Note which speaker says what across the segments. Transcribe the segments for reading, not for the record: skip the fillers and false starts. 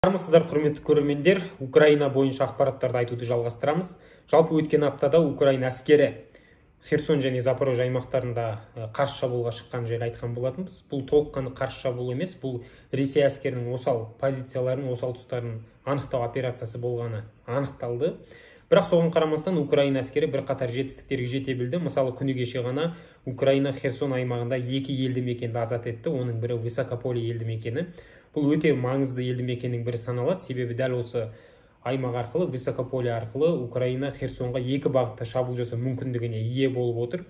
Speaker 1: Армысыздар, құрметті көрермендер. Украина бойынша ақпараттарды айтуды жалғастырамыз. Жалпы өткен аптада Украина әскері Херсон және Запорожье аймақтарында қарсы шабуылға шыққан жайлы айтқан болатынбыз. Бұл толыққанды қарсы шабуыл емес, бұл Ресей әскерінің осал позицияларын, осал тұстарын анықтау операциясы болғаны анықталды. Бірақ соған қарамастан Украина әскері бірқатар жетістіктерге жете білді. Мысалы, күні кеше ғана Украина Херсон аймағында 2 елді мекенді азат етті. Оның бірі Высокополе елді мекені. Бұл өте маңызды елді мекеннің бірі саналады. Себебі дәл осы аймақ арқылы, Высокополе арқылы Украина Херсонға 2 бағытта шабуыл жасау мүмкіндігіне ие болып отыр.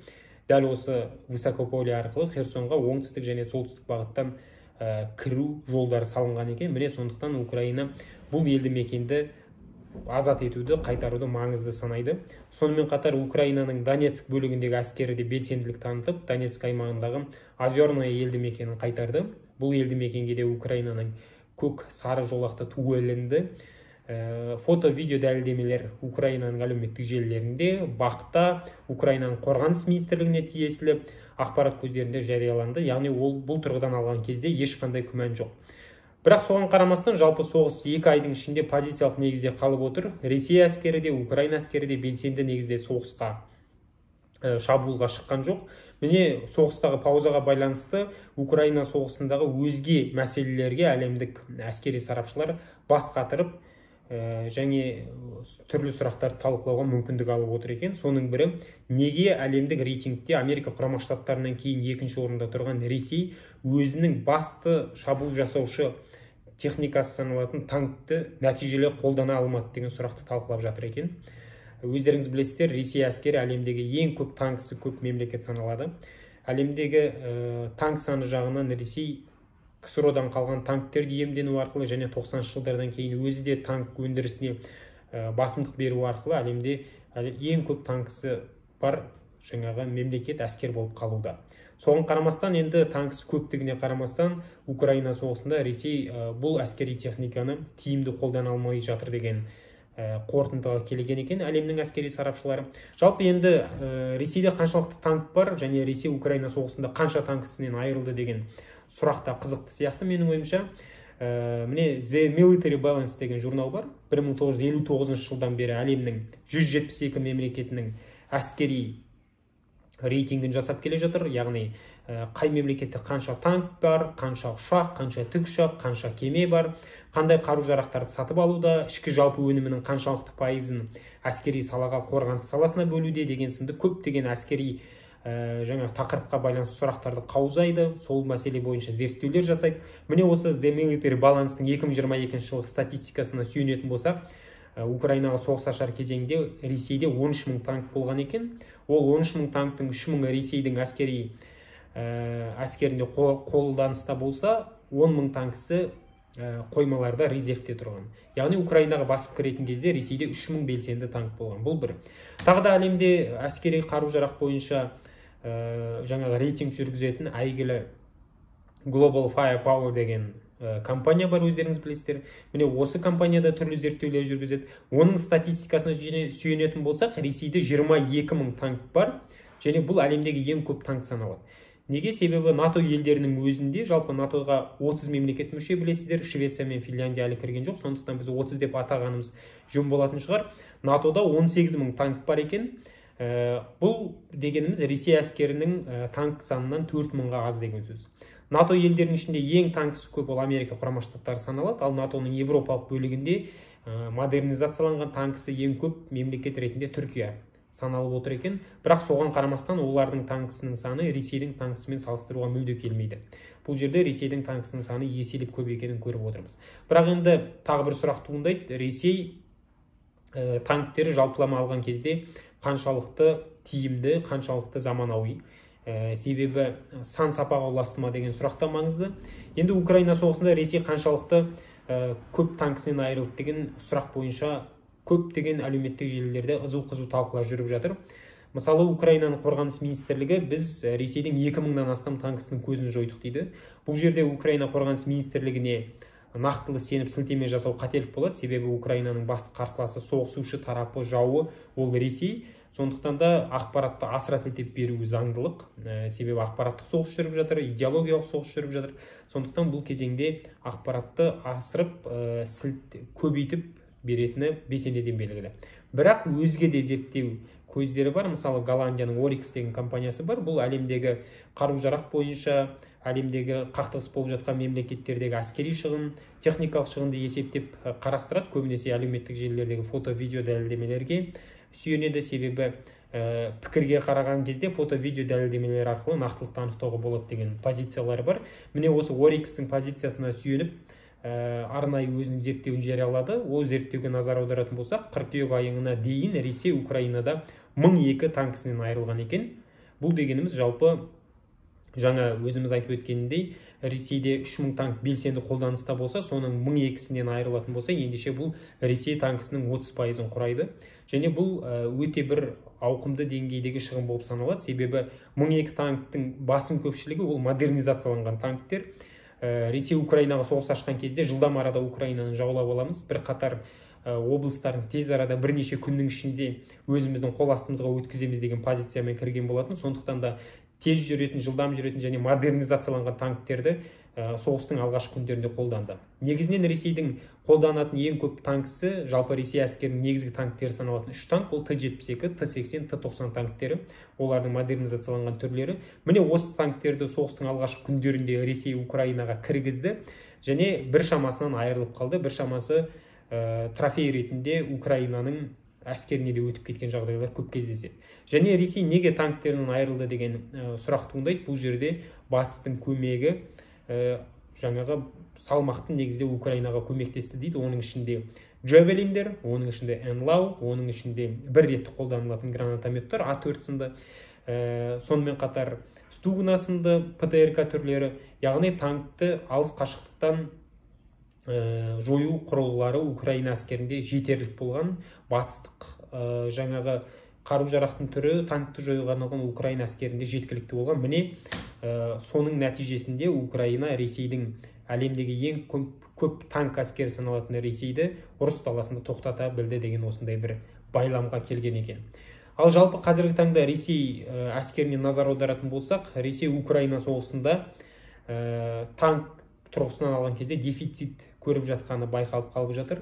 Speaker 1: Дәл осы Высокополе арқылы Херсонға оңтүстік және солтүстік бағыттан кіру жолдары салынған екен. Міне сондықтан Украина бұл елді мекенді азат етуді, қайтаруды маңызды санайды. Сонымен қатар Украинаның Донецк бөлігіндегі әскері де белсенділік танытып, Донецк аймағындағы Озерное елді мекенін қайтарды. Бұл елді мекенге де Украинаның көк сары жолақты туы ілінді. Фото-видео дәлелдемелер Украинаның әлеуметтік желілерінде, бақта, Украинаның қорғаныс министрлігіне тиесілі ақпарат көздерінде жарияланды. Яғни бұл тұрғыдан алған кезде ешқандай күмән жоқ. Бірақ соған қарамастан жалпы соғыс 2 айдың ішінде позициялық негізде қалып отыр. Ресей әскері де, Украина әскері де белсенді негізде соғысқа шабуылға шыққан жоқ. Міне соғыстағы паузаға байланысты Украина соғысындағы өзге мәселелерге әлемдік әскери сарапшылар бас қатырып және түрлі сұрақтарды талқылауға мүмкіндік алып отыр екен. Соның бірі, неге әлемдік рейтингте Америка құрама штаттарынан кейін 2-ші орында тұрған Ресей өзінің басты шабуыл жасаушы техникасы саналатын танкті нәтижелі қолдана алмады деген сұрақты талқылап жатыр екен. Өздеріңіз білесіздер, Ресей әскері әлемдегі ең көп танкісі көп мемлекет саналады. Әлемдегі танк саны жағынан Ресей КСРО-дан қалған танктерді иемдену арқылы және 90-шы жылдардан кейін өзі де танк өндірісіне басымдық беру арқылы әлемде ең көп танкісі бар жаңағы мемлекет әскер болып қалуда. Соған қарамастан, енді танкісі көптігіне қарамастан, Украина соғысында Ресей бұл әскери техниканы тиімді қолдана алмай жатыр деген қорытындыға келген екен әлемнің әскери сарапшылары. Жалпы енді Ресейде қаншалықты танк бар және Ресей Украина соғысында қанша танкісінен айырылды деген сұрақта қызықты сияқты менің ойымша. Міне The Military Balance деген журнал бар. 1959 жылдан бері әлемнің 172 мемлекетінің әскери рейтингін жасап келе жатыр. Яғни қай мемлекетте қанша танк бар, қанша ұшақ, қанша тікұшақ, қанша кеме бар, қандай қару-жарақтарды сатып алуда, ішкі жалпы өнімінің қаншалықты пайызын әскери салаға, қорғаныс саласына бөлуде деген сынды көптеген әскери жаңа тақырыпқа байланысты сұрақтарды қаузайды, сол мәселе бойынша зерттеулер жасайды. Міне осы The Military Balance'ның 2022 жылғы статистикасына сүйенетін болсақ, Украинаға соғыс ашар кезеңде Ресейде 13 000 танк болған екен. Ол 13 000 танктың 3 000 Ресейдің әскерінде қолданыста болса, 10 000 танкісі қоймаларда резервте тұрған. Яғни Украинаға басып кіретін кезде Ресейде 3 000 белсенді танк болған. Бұл бір. Тағы да әлемде әскери қару-жарақ бойынша жаңағы рейтинг жүргізетін әйгілі Global Firepower деген компания бар, өздеріңіз білесіздер. Міне осы компанияда түрлі зерттеулер жүргізеді. Оның статистикасына сүйенетін болсақ, Ресейде 22 000 танк бар, және бұл әлемдегі ең көп танк саналады. Неге? Себебі НАТО елдерінің өзінде, жалпы НАТОға 30 мемлекет мүше, білесіздер, Швеция мен Финляндия әлі кірген жоқ, сондықтан біз 30 деп атағанымыз жөн болатын шығар. НАТОда 18 000 танк бар екен. Бұл дегеніміз Ресей әскерінің танк санынан 4 000-ға аз деген сөз. НАТО елдерінің ішінде ең танкісі көп ол Америка құрама штаттары саналады, ал НАТОның европалық бөлігінде модернизацияланған танкісі ең көп мемлекет ретінде Түркия саналып отыр екен. Бірақ соған қарамастан олардың танкісінің саны Ресейдің танкісімен салыстыруға мүлде келмейді. Бұл жерде Ресейдің танкісінің саны еселеп көп екенін көріп отырмыз. Бірақ енді тағы бір сұрақ туындайды. Ресей танктері жалпылама алған кезде қаншалықты тиімді, қаншалықты заманауи? Себебі сан сапаға ұласты ма деген сұрақта маңызды. Енді Украина соғысында Ресей қаншалықты көп танкісінен айырылды деген сұрақ бойынша көптеген әлеуметтік желілерде қызу талқылар жүріп жатыр. Мысалы, Украинаның қорғаныс министрлігі біз Ресейдің 2 000-нан астам танкісінің көзін жойдық дейді. Бұл жерде Украина қорғаныс министрлігіне нақтылы сеніп сілтеме жасау қателік болады, себебі Украинаның басты қарсыласы, соғысушы тарапы, жауы ол Ресей. Сондықтан да ақпаратты асыра сілтеп беруі заңдылық. Себебі ақпараттық соғыс жүріп жатыр, идеологиялық соғыс жүріп жатыр. Сондықтан бұл кезеңде ақпаратты асырып, көбейтіп беретіні бесенеден белгілі. Бірақ өзге де зерттеу көздері бар. Мысалы, Голландияның Oryx деген компаниясы бар. Бұл әлемдегі қару-жарақ бойынша, әлемдегі қақтығыс болып жатқан мемлекеттердегі әскери шығын, техникалық шығынды есептеп қарастырады. Көбінесе әлеуметтік желілердегі фото-видео дәлелдемелерге сүйенеді. Себебі пікірге қараған кезде фото-видео дәлелдемелер арқылы нақтылықты анықтауға болады деген позициялары бар. Міне осы Oryx-тің позициясына сүйеніп арнайы өзінің зерттеуін жариялады. Ол зерттеуге назар аударатын болсақ, қыркүйек айына дейін Ресей Украинада 1002 танкісінен айырылған екен. Бұл дегеніміз жалпы жаңа өзіміз айтып өткеніндей, Ресейде 3000 танк белсенді қолданыста болса, соның 1002-сінен айырылатын болса, ендеше бұл Ресей танкісінің 30%-ын құрайды. Және бұл өте бір ауқымды деңгейдегі шығын болып саналады. Себебі 1002 танктың басым көпшілігі ол модернизацияланған танктер. Ресей Украинаға соғыс ашқан кезде жылдам арада Украинаны жаулап аламыз. Bir қатар облыстарын тез арада бірнеше күннің ішінде өзіміздің қол астымызға өткіземіз деген позициямен кірген болатын. Сондықтан да тез жүретін, жылдам жүретін және модернизацияланған танктерді соғыстың алғашқы күндерінде қолданды. Негізінен Ресейдің қолданатын ең көп танкісі, жалпы Ресей әскерінің негізгі танктері саналатын 3 танк, ол Т-72, Т-80, Т-90 танктері, олардың модернизацияланған түрлері. Міне осы танктерді соғыстың алғашқы күндерінде Ресей Украинаға кіргізді және бір шамасынан айырылып қалды. Бір шамасы трофей ретінде Украинаның әскеріне де өтіп кеткен жағдайлар көп кездеседі. Және Ресей неге танктерінен айырылды деген сұрақ туындайды. Бұл жерде батыстың көмегі жаңағы салмақтың негізде Украинаға көмектесті дейді. Оның ішінде Джавелиндер, оның ішінде Энлау, оның ішінде бір ретті қолданылатын гранатометтер, А4 сынды, сонымен қатар Стугна сынды ПТРК түрлері, яғни танкты алыс қашықтықтан жою құрылғылары Украина әскерінде жетерлік болған. Батыстық жаңағы қару-жарақтың түрі танкты жоюға арналған Украина әскерінде жеткілікті болған. Міне соның нәтижесінде Украина Ресейдің әлемдегі ең көп танк әскері саналатын Ресейді ұрыс даласында тоқтата білді деген осындай бір байламға келген екен. Ал жалпы қазіргі таңда Ресей әскеріне назар аударатын болсақ, Ресей Украина соғысында танк тұрғысынан алған кезде дефицит көріп жатқаны байқалып қалып жатыр.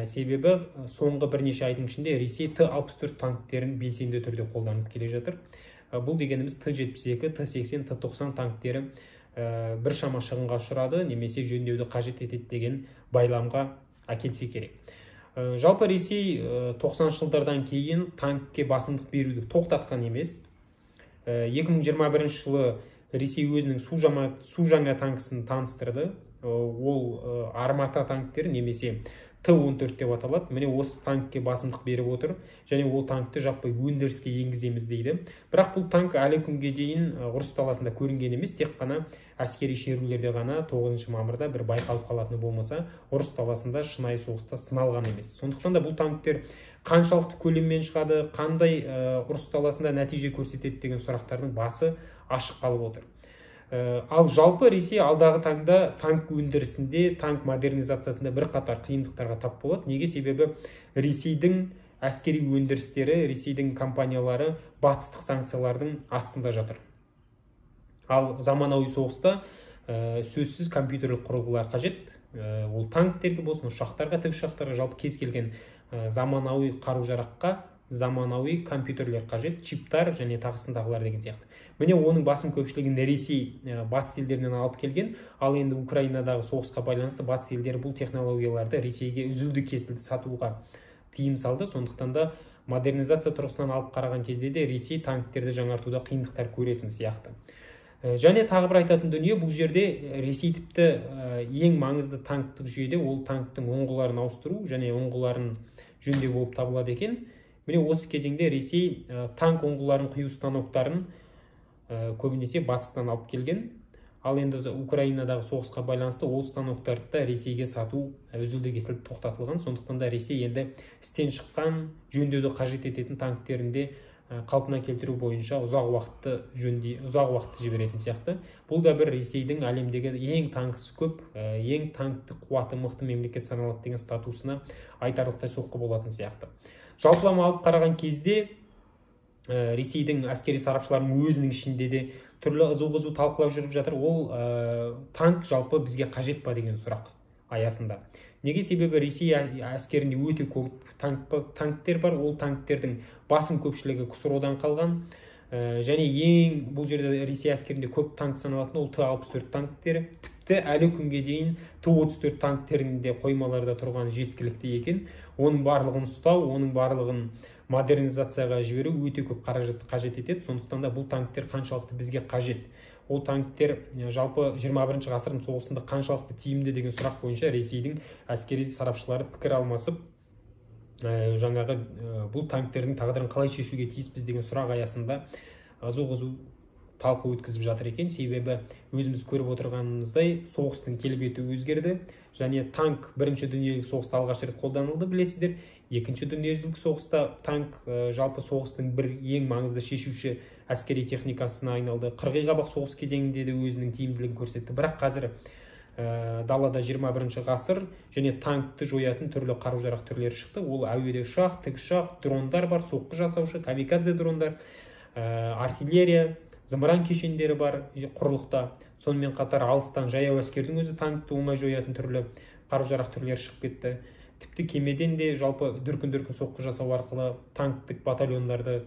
Speaker 1: Себебі соңғы бірнеше айдың ішінде Ресей Т-64 танктерін белсенді түрде қолданып келе жатыр. Бұл дегеніміз Т-72, Т-80, Т-90 танктері біршама шығынға ұшырады, немесе жөндеуді қажет етеді деген байламға әкелсе керек. Жалпы Ресей 90 жылдардан кейін танкке басымдық беруді тоқтатқан емес. 2021 жылы Ресей өзінің су жаңа танкісін таныстырды. Ол армата танктері немесе Т-14 деп аталады. Міне осы танкке басымдық беріп отыр және ол танкты жаппай өндіріске енгіземіз дейді. Бірақ бұл танк әлі күнге дейін ұрыс даласында көрінген емес, тек қана әскери шерулерде ғана 9 мамырда бір байқалып қалатыны болмаса, ұрыс даласында шынайы соғыста сыналған емес. Сондықтан да бұл танктер қаншалықты көлеммен шығады, қандай ұрыс даласында нәтиже көрсетеді деген сұрақтардың басы ашық қалып отыр. Ал жалпы Ресей алдағы таңда танк өндірісінде, танк модернизациясында бір қатар қиындықтарға тап болады. Неге? Себебі Ресейдің әскери өндірістері, Ресейдің компаниялары батыстық санкциялардың астында жатыр. Ал заманауи соғыста сөзсіз компьютерлік құрылғылар қажет. Ол танктерге болсын, ұшақтарға, тікұшақтарға, жалпы кез келген заманауи қару-жараққа заманауи компьютерлер қажет, чиптар және тағысындағылар деген сияқты. Міне оның басым көпшілігін Ресей батыс елдерінен алып келген, ал енді Украинадағы соғысқа байланысты батыс елдері бұл технологияларды Ресейге үзілді кесілді сатуға тыйым салды. Сондықтан да модернизация тұрғысынан алып қараған кезде де Ресей танктерді жаңартуда қиындықтар көретін сияқты. Және тағы бір айтатын дүние, бұл жерде Ресей тіпті ең маңызды танктық жүйеде ол танктың ұңғыларын ауыстыру және ұңғыларын жөндеу болып табылады екен. Міне осы кезеңде Ресей танк ұңғыларын құю станоктарын көбінесе батыстан алып келген. Ал енді Украинадағы соғысқа байланысты ол станоктарды Ресейге сату үзілді кесілді тоқтатылған. Сондықтан да Ресей енді істен шыққан, жөндеуді қажет ететін танктерінде қалпына келтіру бойынша ұзақ уақытты жіберетін сияқты. Бұл да бір Ресейдің әлемдегі ең танкісі көп, ең танкті қуаты мықты мемлекет саналады деген статусына айтарлықтай соққы болатын сияқты. Жалпылама алып қараған кезде Ресейдің әскери сарапшыларының өзінің ішінде де түрлі ызу талқылау жүріп жатыр. Ол танк жалпы бізге қажет па деген сұрақ аясында. Неге? Себебі Ресей әскерінде өте көп танктер бар. Ол танктердің басым көпшілігі КСРО-дан қалған. Және бұл жерде Ресей әскерінде көп танк саналатын ол Т-64 танктері. Тіпті әлі күнге дейін Ту-34 танктерінде қоймаларда тұрған жеткілікті екен. Оның барлығын ұстау, оның барлығын модернизацияға жіберу өте көп қаражатты қажет етеді. Сондықтан да бұл танктер қаншалықты бізге қажет? Ол танктер жалпы 21 ғасырдың соғысында қаншалықты тиімді деген сұрақ бойынша Ресейдің әскери сарапшылары пікір алмасып, жаңағы бұл танктердің тағдырын қалай шешуге тиіспіз деген сұрақ аясында ызу талқы өткізіп жатыр екен. Себебі өзіміз көріп отырғанымыздай соғыстың келбеті өзгерді. Және танк бірінші дүниежүзілік соғыста алғаш рет қолданылды, білесіздер. Екінші дүниежүзілік соғыста танк жалпы соғыстың бір ең маңызды шешуші әскери техникасына айналды. Қырғиқабақ соғыс кезеңінде де өзінің тиімділігін көрсетті. Бірақ қазір далада 21 ғасыр және танкті жоятын түрлі қару-жарақ түрлері шықты. Ол әуеде ұшақ, тікұшақ, дрондар бар, соққы жасаушы, камикадзе дрондар, артиллерия, зымыран кешендері бар құрлықта. Сонымен қатар алыстан жаяу әскердің өзі танкті оңай жоятын түрлі қару-жарақ түрлері шығып кетті. Тіпті кемеден де жалпы дүркін соққы жасау арқылы танктік батальондарды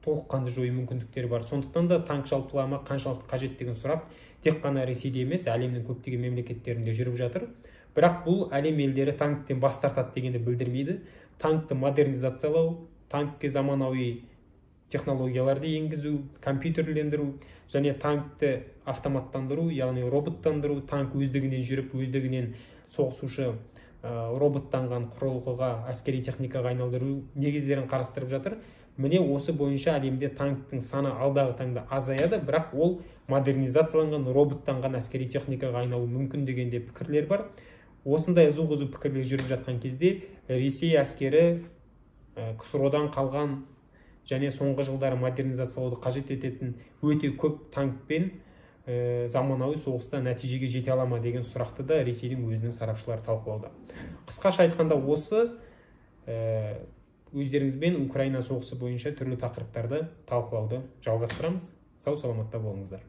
Speaker 1: толыққанды жою мүмкіндіктері бар. Сондықтан да танк жалпылама қаншалықты қажет деген сұрақ тек қана Ресейде емес, әлемнің көптеген мемлекеттерінде жүріп жатыр. Бірақ бұл әлем елдері танктен бас тартады дегенді білдірмейді. Танкті модернизациялау, танкке заманауи технологияларды енгізу, компьютерлендіру және танкті автоматтандыру, яғни роботтандыру, танк өздігінен жүріп, өздігінен соғысушы роботтанған құрылғыға, әскери техникаға айналдыру негіздерін қарастырып жатыр. Міне осы бойынша әлемде танктың саны алдағы таңда азаяды, бірақ ол модернизацияланған, роботтанған әскери техникаға айналу мүмкін дегенде пікірлер бар. Осындай ызу пікірлер жүріп жатқан кезде Ресей әскері КСРО-дан қалған және соңғы жылдары модернизациялауды қажет ететін өте көп танкпен заманауи соғыста нәтижеге жете ала ма деген сұрақты да Ресейдің өзінің сарапшылары талқылауда. Қысқаша айтқанда осы өздеріңізбен Украина соғысы бойынша түрлі тақырыптарды талқылауды жалғастырамыз. Сау саламатта болыңыздар.